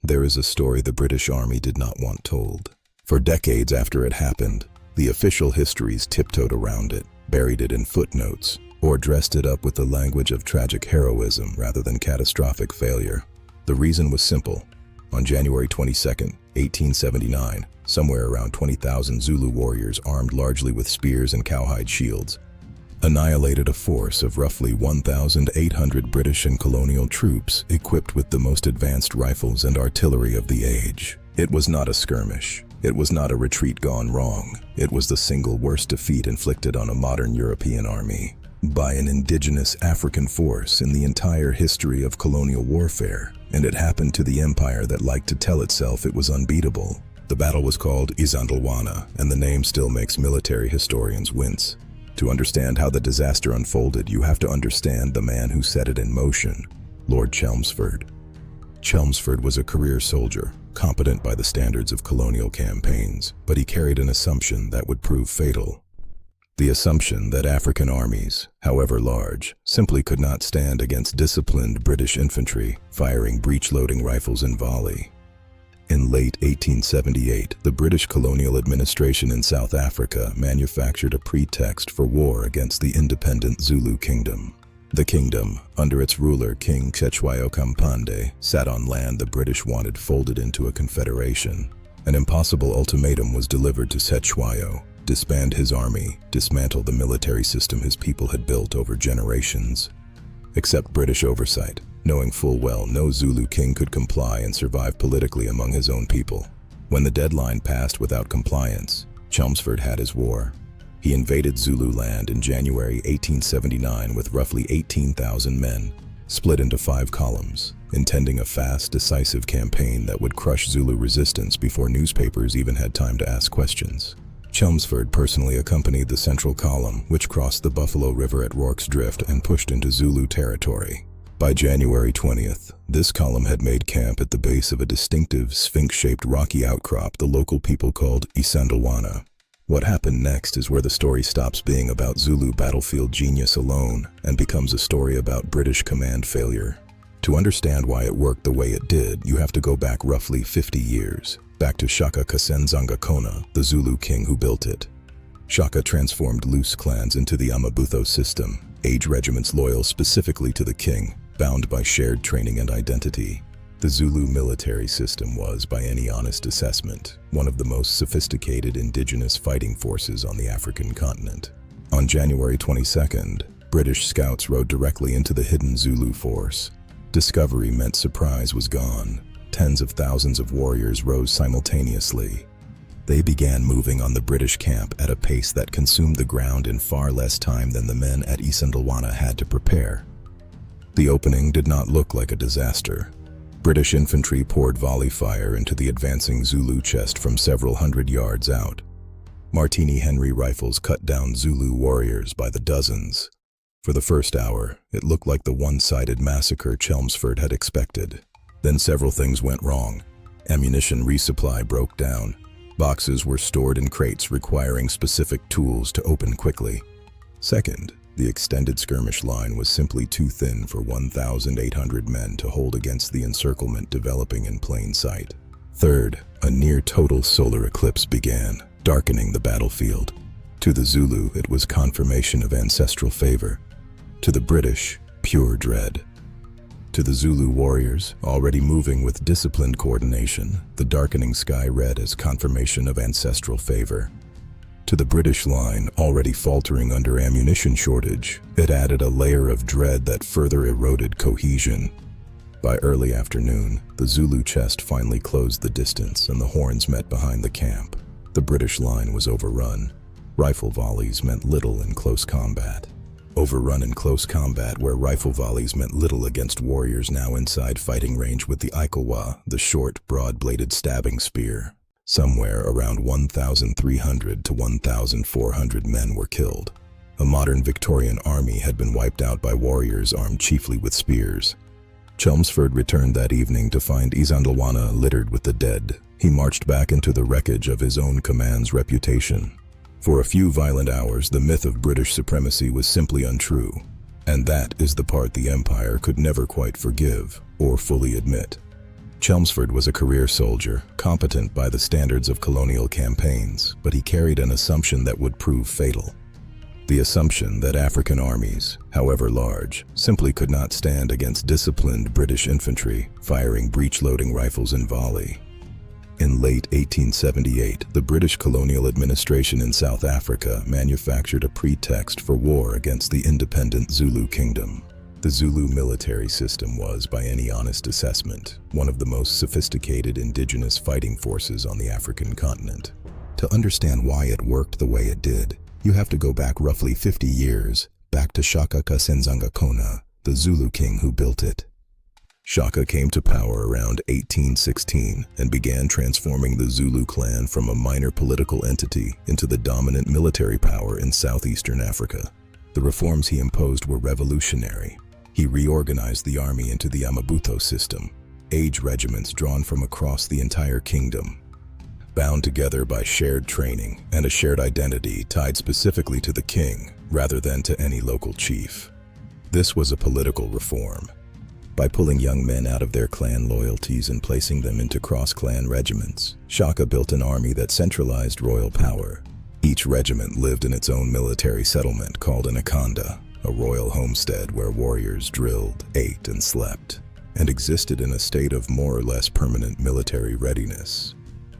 There is a story the British Army did not want told. For decades after it happened, the official histories tiptoed around it, buried it in footnotes, or dressed it up with the language of tragic heroism rather than catastrophic failure. The reason was simple. On January 22, 1879, somewhere around 20,000 Zulu warriors armed largely with spears and cowhide shields annihilated a force of roughly 1,800 British and colonial troops equipped with the most advanced rifles and artillery of the age. It was not a skirmish. It was not a retreat gone wrong. It was the single worst defeat inflicted on a modern European army by an indigenous African force in the entire history of colonial warfare, and it happened to the empire that liked to tell itself it was unbeatable. The battle was called Isandlwana, and the name still makes military historians wince. To understand how the disaster unfolded, you have to understand the man who set it in motion, Lord Chelmsford. Chelmsford was a career soldier, competent by the standards of colonial campaigns, but he carried an assumption that would prove fatal. The assumption that African armies, however large, simply could not stand against disciplined British infantry firing breech-loading rifles in volley. In late 1878, the British colonial administration in South Africa manufactured a pretext for war against the independent Zulu kingdom. The kingdom, under its ruler King Cetshwayo, sat on land the British wanted folded into a confederation. An impossible ultimatum was delivered to Cetshwayo: disband his army, dismantle the military system his people had built over generations. Accept British oversight, knowing full well no Zulu king could comply and survive politically among his own people. When the deadline passed without compliance, Chelmsford had his war. He invaded Zulu land in January 1879 with roughly 18,000 men, split into 5 columns, intending a fast, decisive campaign that would crush Zulu resistance before newspapers even had time to ask questions. Chelmsford personally accompanied the central column, which crossed the Buffalo River at Rorke's Drift and pushed into Zulu territory. By January 20th, this column had made camp at the base of a distinctive sphinx-shaped rocky outcrop the local people called Isandlwana. What happened next is where the story stops being about Zulu battlefield genius alone and becomes a story about British command failure. To understand why it worked the way it did, you have to go back roughly 50 years, back to Shaka, the Zulu king who built it. Shaka transformed loose clans into the Amabutho system, age regiments loyal specifically to the king, bound by shared training and identity. The Zulu military system was, by any honest assessment, one of the most sophisticated indigenous fighting forces on the African continent. On January 22nd, British scouts rode directly into the hidden Zulu force. Discovery meant surprise was gone. Tens of thousands of warriors rose simultaneously. They began moving on the British camp at a pace that consumed the ground in far less time than the men at Isandlwana had to prepare. The opening did not look like a disaster. British infantry poured volley fire into the advancing Zulu chest from several hundred yards out. Martini Henry rifles cut down Zulu warriors by the dozens. For the first hour, it looked like the one-sided massacre Chelmsford had expected. Then several things went wrong. Ammunition resupply broke down. Boxes were stored in crates requiring specific tools to open quickly. Second, the extended skirmish line was simply too thin for 1,800 men to hold against the encirclement developing in plain sight. Third, a near-total solar eclipse began, darkening the battlefield. To the Zulu, it was confirmation of ancestral favor. To the British, pure dread. To the Zulu warriors, already moving with disciplined coordination, the darkening sky read as confirmation of ancestral favor. To the British line, already faltering under ammunition shortage, it added a layer of dread that further eroded cohesion. By early afternoon, the Zulu chest finally closed the distance and the horns met behind the camp. The British line was overrun. Rifle volleys meant little in close combat. Overrun in close combat where rifle volleys meant little against warriors now inside fighting range with the Ikawa, the short, broad-bladed stabbing spear. Somewhere around 1,300 to 1,400 men were killed. A modern Victorian army had been wiped out by warriors armed chiefly with spears. Chelmsford returned that evening to find Isandlwana littered with the dead. He marched back into the wreckage of his own command's reputation. For a few violent hours, the myth of British supremacy was simply untrue. And that is the part the Empire could never quite forgive or fully admit. Chelmsford was a career soldier, competent by the standards of colonial campaigns, but he carried an assumption that would prove fatal. The assumption that African armies, however large, simply could not stand against disciplined British infantry firing breech-loading rifles in volley. In late 1878, the British colonial administration in South Africa manufactured a pretext for war against the independent Zulu kingdom. The Zulu military system was, by any honest assessment, one of the most sophisticated indigenous fighting forces on the African continent. To understand why it worked the way it did, you have to go back roughly 50 years, back to Shaka, the Zulu king who built it. Shaka came to power around 1816 and began transforming the Zulu clan from a minor political entity into the dominant military power in southeastern Africa. The reforms he imposed were revolutionary. He reorganized the army into the Amabutho system, age regiments drawn from across the entire kingdom, bound together by shared training and a shared identity tied specifically to the king rather than to any local chief. This was a political reform. By pulling young men out of their clan loyalties and placing them into cross-clan regiments, Shaka built an army that centralized royal power. Each regiment lived in its own military settlement called an Akanda, a royal homestead where warriors drilled, ate, and slept, and existed in a state of more or less permanent military readiness.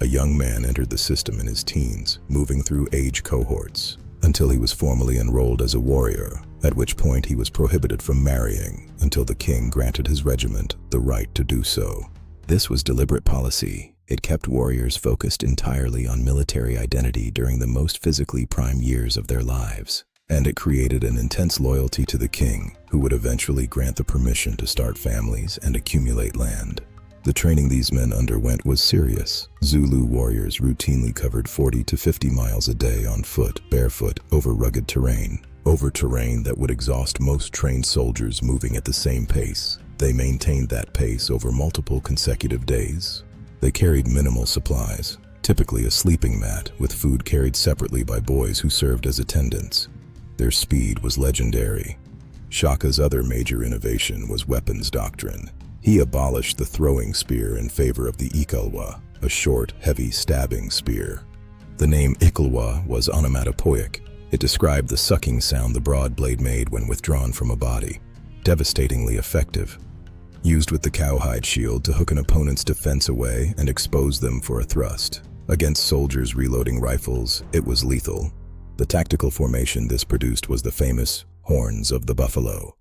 A young man entered the system in his teens, moving through age cohorts, until he was formally enrolled as a warrior, at which point he was prohibited from marrying until the king granted his regiment the right to do so. This was deliberate policy. It kept warriors focused entirely on military identity during the most physically prime years of their lives, and it created an intense loyalty to the king, who would eventually grant the permission to start families and accumulate land. The training these men underwent was serious. Zulu warriors routinely covered 40 to 50 miles a day on foot, barefoot, over rugged terrain. Over terrain that would exhaust most trained soldiers moving at the same pace. They maintained that pace over multiple consecutive days. They carried minimal supplies, typically a sleeping mat with food carried separately by boys who served as attendants. Their speed was legendary. Shaka's other major innovation was weapons doctrine. He abolished the throwing spear in favor of the ikalwa, a short, heavy stabbing spear. The name ikalwa was onomatopoeic. It described the sucking sound the broad blade made when withdrawn from a body. Devastatingly effective. Used with the cowhide shield to hook an opponent's defense away and expose them for a thrust. Against soldiers reloading rifles, it was lethal. The tactical formation this produced was the famous horns of the buffalo.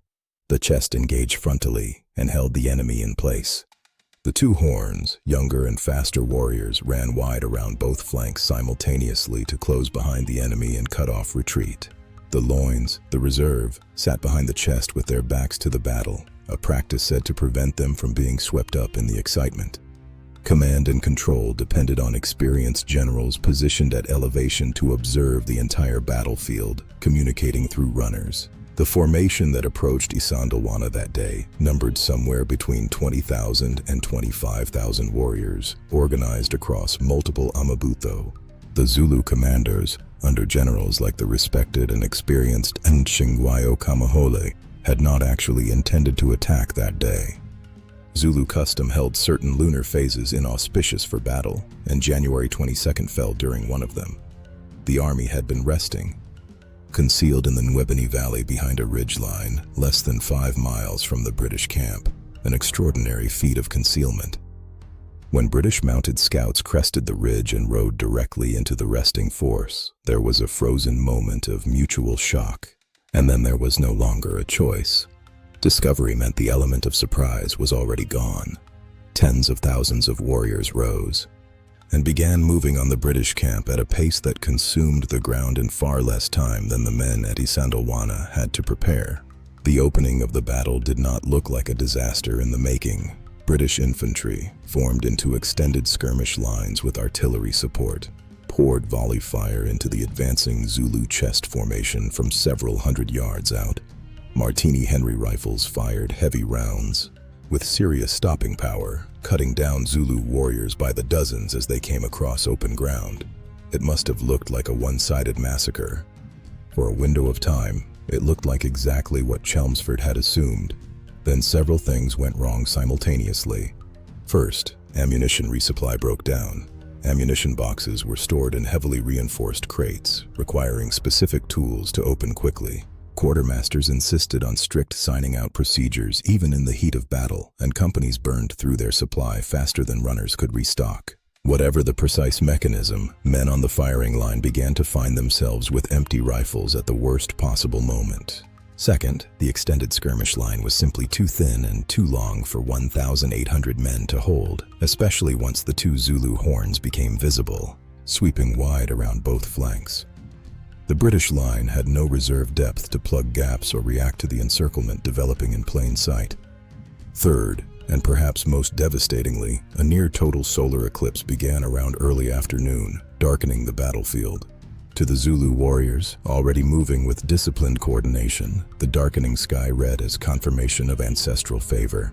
The chest engaged frontally and held the enemy in place. The two horns, younger and faster warriors, ran wide around both flanks simultaneously to close behind the enemy and cut off retreat. The loins, the reserve, sat behind the chest with their backs to the battle, a practice said to prevent them from being swept up in the excitement. Command and control depended on experienced generals positioned at elevation to observe the entire battlefield, communicating through runners. The formation that approached Isandlwana that day numbered somewhere between 20,000 and 25,000 warriors, organized across multiple Amabutho. The commanders, under generals like the respected and experienced Cetshwayo Kamahole, had not actually intended to attack that day. Zulu custom held certain lunar phases inauspicious for battle, and January 22nd fell during one of them. The army had been resting, concealed in the Nwebeni Valley behind a ridgeline less than 5 miles from the British camp, an extraordinary feat of concealment. When British mounted scouts crested the ridge and rode directly into the resting force, there was a frozen moment of mutual shock, and then there was no longer a choice. Discovery meant the element of surprise was already gone. Tens of thousands of warriors rose and began moving on the British camp at a pace that consumed the ground in far less time than the men at Isandlwana had to prepare. The opening of the battle did not look like a disaster in the making. British infantry, formed into extended skirmish lines with artillery support, poured volley fire into the advancing Zulu chest formation from several hundred yards out. Martini Henry rifles fired heavy rounds, with serious stopping power, cutting down Zulu warriors by the dozens as they came across open ground. It must have looked like a one-sided massacre. For a window of time, it looked like exactly what Chelmsford had assumed. Then several things went wrong simultaneously. First, ammunition resupply broke down. Ammunition boxes were stored in heavily reinforced crates, requiring specific tools to open quickly. Quartermasters insisted on strict signing out procedures even in the heat of battle, and companies burned through their supply faster than runners could restock. Whatever the precise mechanism, men on the firing line began to find themselves with empty rifles at the worst possible moment. Second, the extended skirmish line was simply too thin and too long for 1,800 men to hold, especially once the two Zulu horns became visible, sweeping wide around both flanks. The British line had no reserve depth to plug gaps or react to the encirclement developing in plain sight. Third, and perhaps most devastatingly, a near-total solar eclipse began around early afternoon, darkening the battlefield. To the Zulu warriors, already moving with disciplined coordination, the darkening sky read as confirmation of ancestral favor.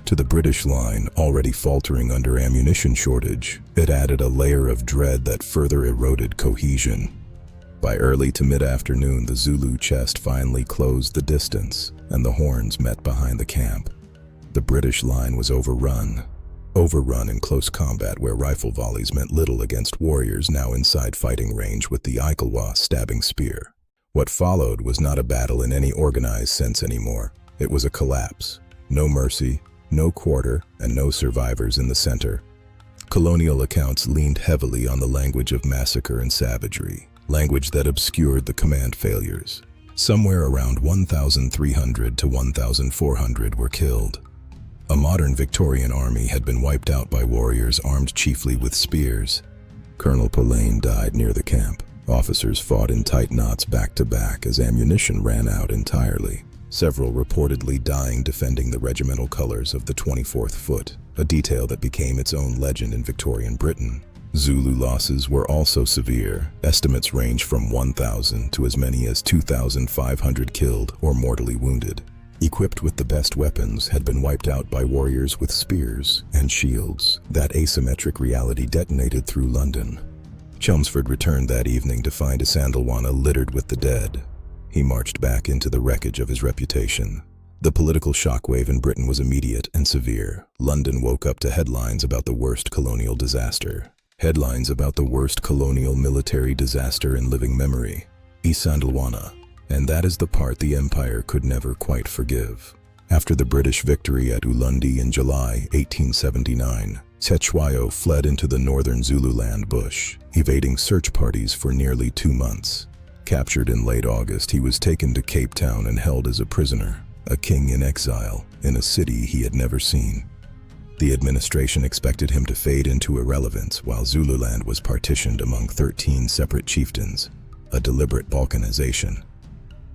To the British line, already faltering under ammunition shortage, it added a layer of dread that further eroded cohesion. By early to mid-afternoon, the Zulu chest finally closed the distance, and the horns met behind the camp. The British line was overrun in close combat where rifle volleys meant little against warriors now inside fighting range with the Eclipse stabbing spear. What followed was not a battle in any organized sense anymore. It was a collapse. No mercy, no quarter, and no survivors in the center. Colonial accounts leaned heavily on the language of massacre and savagery, language that obscured the command failures. Somewhere around 1,300 to 1,400 were killed. A modern Victorian army had been wiped out by warriors armed chiefly with spears. Colonel Polaine died near the camp. Officers fought in tight knots back to back as ammunition ran out entirely, several reportedly dying defending the regimental colors of the 24th Foot, a detail that became its own legend in Victorian Britain. Zulu losses were also severe. Estimates range from 1,000 to as many as 2,500 killed or mortally wounded. Equipped with the best weapons, had been wiped out by warriors with spears and shields. That asymmetric reality detonated through London. Chelmsford returned that evening to find Isandlwana littered with the dead. He marched back into the wreckage of his reputation. The political shockwave in Britain was immediate and severe. London woke up to headlines about the worst colonial disaster. Headlines about the worst colonial military disaster in living memory. Isandlwana. And that is the part the Empire could never quite forgive. After the British victory at Ulundi in July 1879, Cetshwayo fled into the northern Zululand bush, evading search parties for nearly 2 months. Captured in late August, he was taken to Cape Town and held as a prisoner, a king in exile, in a city he had never seen. The administration expected him to fade into irrelevance while Zululand was partitioned among 13 separate chieftains, a deliberate balkanization.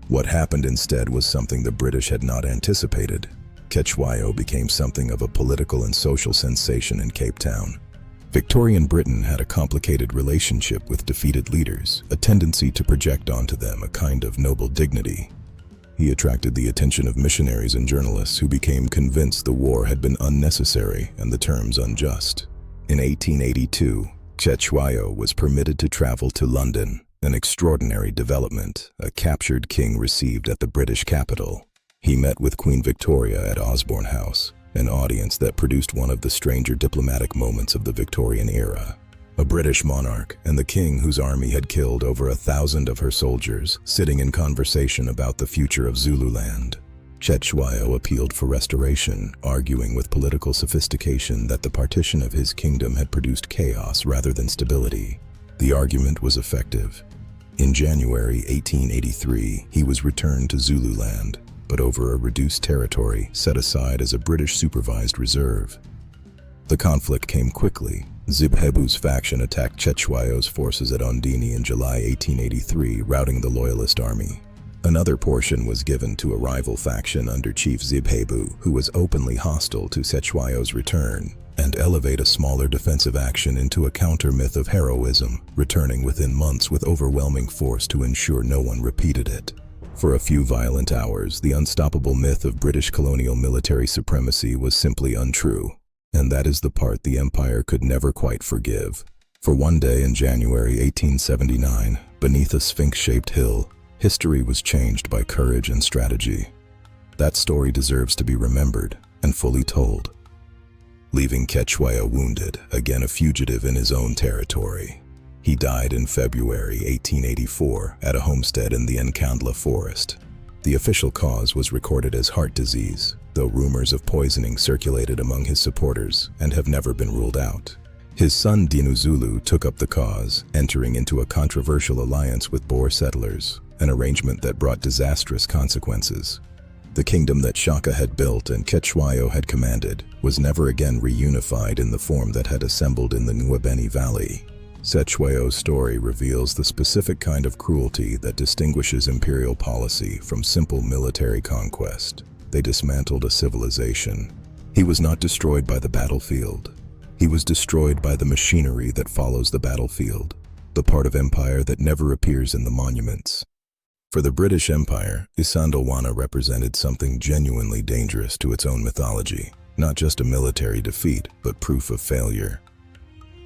What happened instead was something the British had not anticipated. Cetshwayo became something of a political and social sensation in Cape Town. Victorian Britain had a complicated relationship with defeated leaders, a tendency to project onto them a kind of noble dignity. He attracted the attention of missionaries and journalists who became convinced the war had been unnecessary and the terms unjust. In 1882, Cetshwayo was permitted to travel to London. An extraordinary development a captured king received at the British capital. He met with Queen Victoria at Osborne House, an audience that produced one of the stranger diplomatic moments of the Victorian era. A British monarch and the king whose army had killed over 1,000 of her soldiers, sitting in conversation about the future of Zululand. Cetshwayo appealed for restoration, arguing with political sophistication that the partition of his kingdom had produced chaos rather than stability. The argument was effective. In January 1883, he was returned to Zululand, but over a reduced territory set aside as a British-supervised reserve. The conflict came quickly. Zibhebu's faction attacked Cetshwayo's forces at Ondini in July 1883, routing the Loyalist army. Another portion was given to a rival faction under Chief Zibhebu, who was openly hostile to Cetshwayo's return, and elevate a smaller defensive action into a counter-myth of heroism, returning within months with overwhelming force to ensure no one repeated it. For a few violent hours, the unstoppable myth of British colonial military supremacy was simply untrue, and that is the part the Empire could never quite forgive. For one day in January 1879, beneath a sphinx-shaped hill, history was changed by courage and strategy. That story deserves to be remembered and fully told. leaving Cetshwayo wounded, again a fugitive in his own territory. He died in February 1884 at a homestead in the Nkandla forest. The official cause was recorded as heart disease, though rumors of poisoning circulated among his supporters and have never been ruled out. His son Anglo-Zulu took up the cause, entering into a controversial alliance with Boer settlers, an arrangement that brought disastrous consequences. The kingdom that Shaka had built and Cetshwayo had commanded was never again reunified in the form that had assembled in the Ngwebeni Valley. Cetshwayo's story reveals the specific kind of cruelty that distinguishes imperial policy from simple military conquest. They dismantled a civilization. He was not destroyed by the battlefield. He was destroyed by the machinery that follows the battlefield, the part of empire that never appears in the monuments. For the British Empire, Isandlwana represented something genuinely dangerous to its own mythology, not just a military defeat, but proof of failure.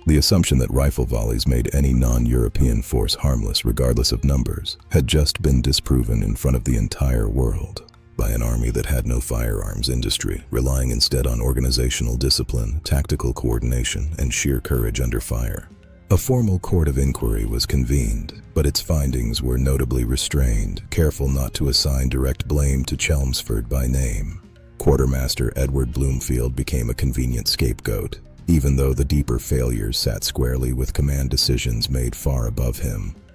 The assumption that rifle volleys made any non-European force harmless regardless of numbers had just been disproven in front of the entire world by an army that had no firearms industry, relying instead on organizational discipline, tactical coordination, and sheer courage under fire. A formal court of inquiry was convened, but its findings were notably restrained, careful not to assign direct blame to Chelmsford by name. Quartermaster Edward Bloomfield became a convenient scapegoat, even though the deeper failures sat squarely with command decisions made far above him.